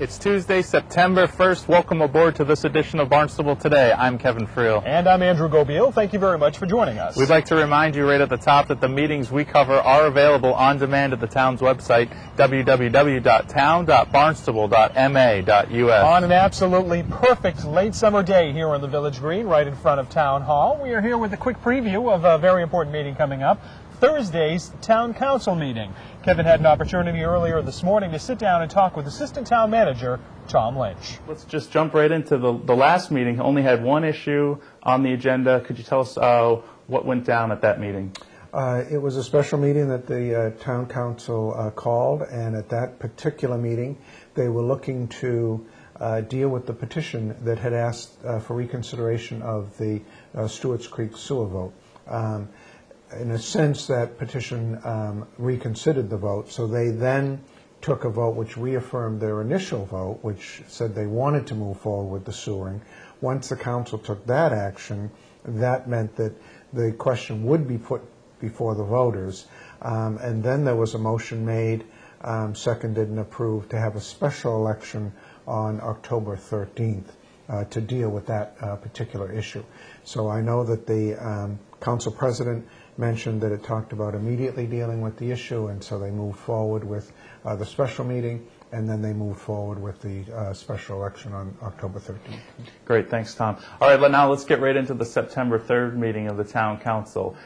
It's Tuesday, September 1st. Welcome aboard to this edition of Barnstable Today. I'm Kevin Friel. And I'm Andrew Gobiel. Thank you very much for joining us. We'd like to remind you right at the top that the meetings we cover are available on demand at the town's website, www.town.barnstable.ma.us. On an absolutely perfect late summer day here on the Village Green, right in front of Town Hall, we are here with a quick preview of a very important meeting coming up. Thursday's Town Council meeting. Kevin had an opportunity earlier this morning to sit down and talk with Assistant Town Manager Tom Lynch. Let's just jump right into the last meeting. Only had one issue on the agenda. Could you tell us what went down at that meeting? It was a special meeting that the Town Council called, and at that particular meeting they were looking to deal with the petition that had asked for reconsideration of the Stewart's Creek sewer vote. In a sense, that petition reconsidered the vote, so they then took a vote which reaffirmed their initial vote, which said they wanted to move forward with the sewering. Once the council took that action, that meant that the question would be put before the voters, and then there was a motion made, seconded and approved, to have a special election on October 13th to deal with that particular issue. So I know that the council president mentioned that it talked about immediately dealing with the issue, and so they moved forward with the special meeting, and then they moved forward with the special election on October 13th. Great, thanks, Tom. All right, now let's get right into the September 3rd meeting of the Town Council.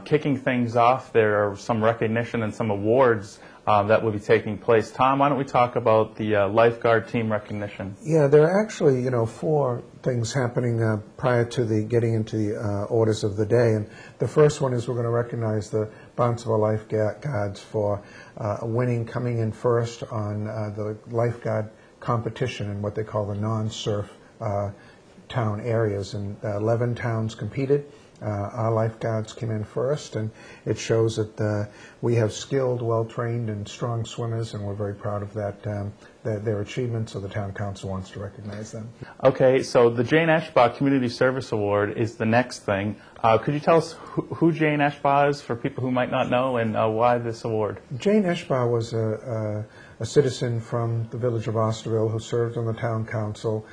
Kicking things off, there are some recognition and some awards that will be taking place. Tom, why don't we talk about the Lifeguard team recognition? Yeah, there are actually, four things happening prior to getting into the orders of the day. And the first one is we're going to recognize the Barnstable Lifeguards for coming in first on the lifeguard competition in what they call the non-surf town areas. And 11 towns competed. Our lifeguards came in first, and it shows that we have skilled, well-trained, and strong swimmers, and we're very proud of their achievements, so the Town Council wants to recognize them. Okay, so the Jane Eschbaugh Community Service Award is the next thing. Could you tell us who Jane Eschbaugh is for people who might not know, and why this award? Jane Eschbaugh was a citizen from the village of Osterville who served on the Town Council,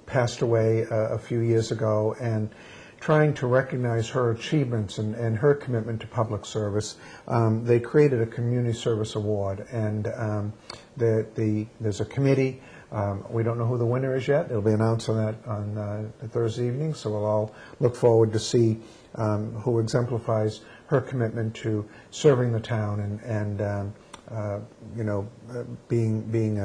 passed away a few years ago, and trying to recognize her achievements and her commitment to public service, they created a community service award, and there's a committee. We don't know who the winner is yet. It'll be announced on Thursday evening, so we'll all look forward to see who exemplifies her commitment to serving the town and being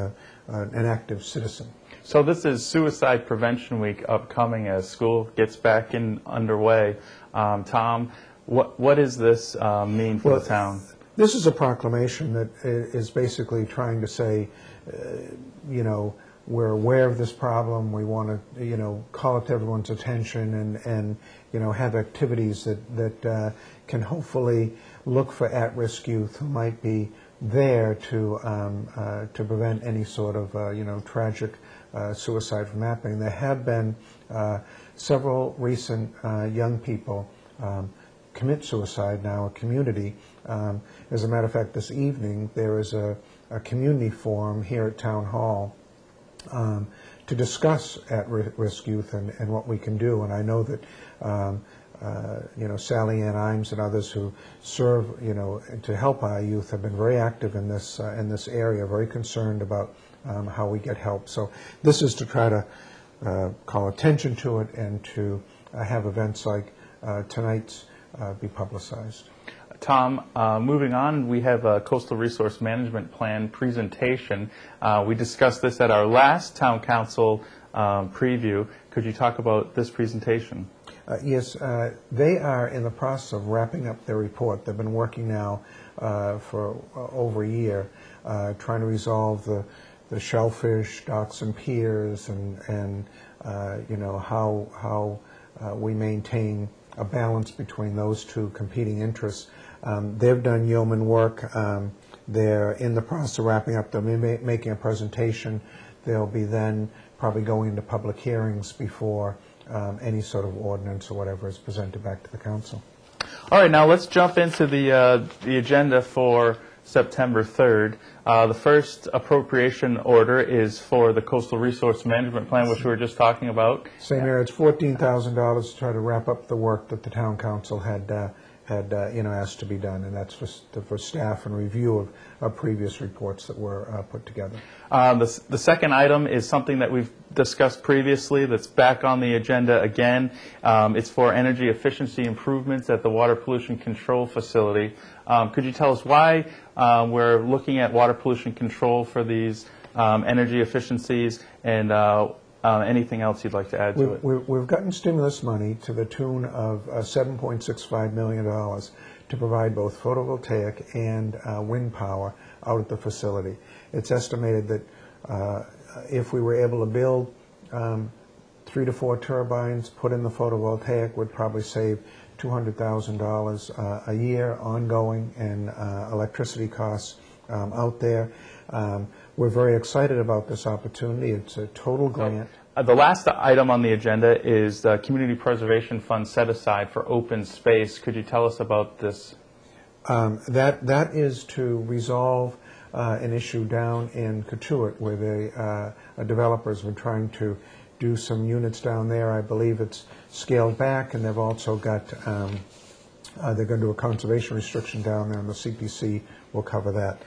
an active citizen. So this is Suicide Prevention Week upcoming as school gets back underway. Tom, what does this mean for the town? This is a proclamation that is basically trying to say, we're aware of this problem. We want to, call it to everyone's attention and have activities that can hopefully look for at-risk youth who might be there to prevent any sort of, tragic suicide from happening. There have been several recent young people commit suicide now, a community. As a matter of fact, this evening there is a community forum here at Town Hall to discuss at-risk youth and what we can do. And I know that Sally Ann Imes and others who serve, to help our youth have been very active in this area, very concerned about how we get help. So this is to try to call attention to it and to have events like tonight's be publicized. Tom, moving on, we have a Coastal Resource Management Plan presentation. We discussed this at our last Town Council preview. Could you talk about this presentation? Yes, they are in the process of wrapping up their report. They've been working now for over a year, trying to resolve the shellfish, docks and piers, and how we maintain a balance between those two competing interests. They've done yeoman work. They're in the process of wrapping up. They'll be making a presentation. They'll be then probably going into public hearings before any sort of ordinance or whatever is presented back to the council. All right, now let's jump into the agenda for September 3rd. The first appropriation order is for the Coastal Resource Management Plan, which we were just talking about. Same here. It's $14,000 to try to wrap up the work that the town council had asked to be done, and that's for staff and review of previous reports that were put together. The second item is something that we've discussed previously that's back on the agenda again. It's for energy efficiency improvements at the Water Pollution Control Facility. Could you tell us why we're looking at water pollution control for these energy efficiencies, and anything else you'd like to add to it? We've gotten stimulus money to the tune of $7.65 million to provide both photovoltaic and wind power out at the facility. It's estimated that if we were able to build 3 to 4 turbines, put in the photovoltaic, would probably save $200,000 a year ongoing in electricity costs out there. We're very excited about this opportunity. It's a total grant. The last item on the agenda is the Community Preservation Fund set aside for open space. Could you tell us about this? That is to resolve an issue down in Cotuit where a developer's been trying to do some units down there. I believe it's scaled back, and they've also got they're going to do a conservation restriction down there, and the CPC will cover that.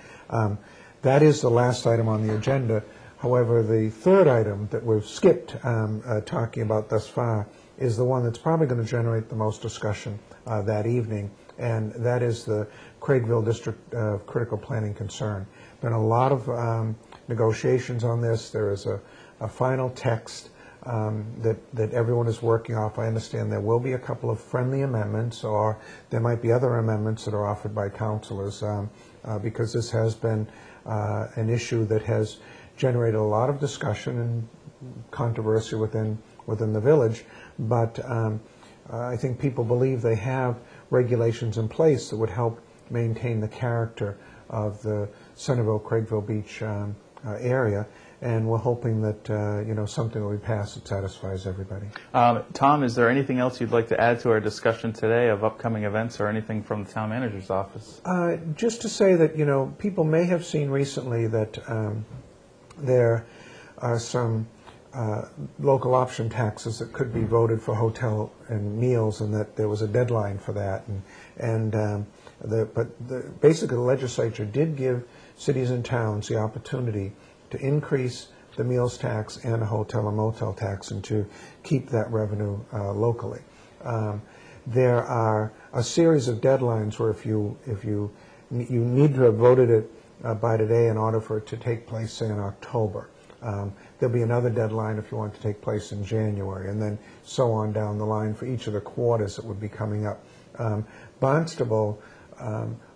That is the last item on the agenda. However, the third item that we've skipped talking about thus far is the one that's probably going to generate the most discussion that evening, and that is the Craigville District of Critical Planning Concern. Been a lot of negotiations on this. There is a final text that everyone is working off. I understand there will be a couple of friendly amendments, or there might be other amendments that are offered by councilors because this has been an issue that has generated a lot of discussion and controversy within the village, but I think people believe they have regulations in place that would help maintain the character of the Centerville, Craigville Beach area, and we're hoping that something will be passed that satisfies everybody. Tom, is there anything else you'd like to add to our discussion today of upcoming events, or anything from the town manager's office? Just to say that people may have seen recently that there are some local option taxes that could be voted for hotel and meals, and that there was a deadline for that. Basically, the legislature did give cities and towns the opportunity to increase the meals tax and a hotel and motel tax, and to keep that revenue locally. There are a series of deadlines where if you need to have voted it by today in order for it to take place, say, in October. There'll be another deadline if you want it to take place in January, and then so on down the line for each of the quarters that would be coming up. Barnstable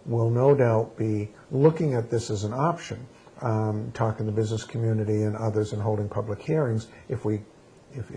will no doubt be looking at this as an option, talking to the business community and others and holding public hearings if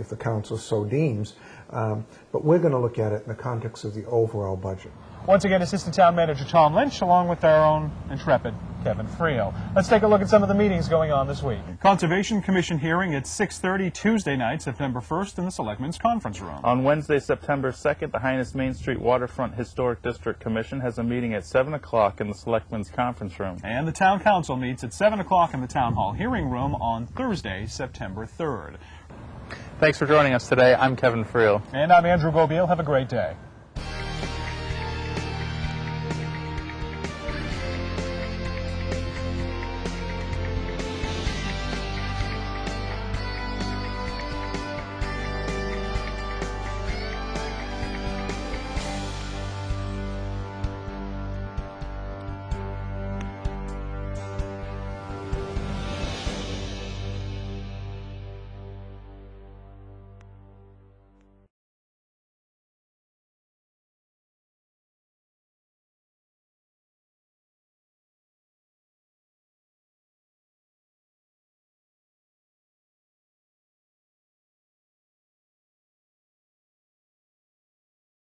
the council so deems. But we're going to look at it in the context of the overall budget. Once again, Assistant Town Manager Tom Lynch, along with our own intrepid Kevin Friel. Let's take a look at some of the meetings going on this week. Conservation Commission hearing at 6:30 Tuesday night, September 1st, in the Selectmen's Conference Room. On Wednesday, September 2nd, the Highness Main Street Waterfront Historic District Commission has a meeting at 7 o'clock in the Selectmen's Conference Room. And the Town Council meets at 7 o'clock in the Town Hall Hearing Room on Thursday, September 3rd. Thanks for joining us today. I'm Kevin Friel. And I'm Andrew Gobiel. Have a great day.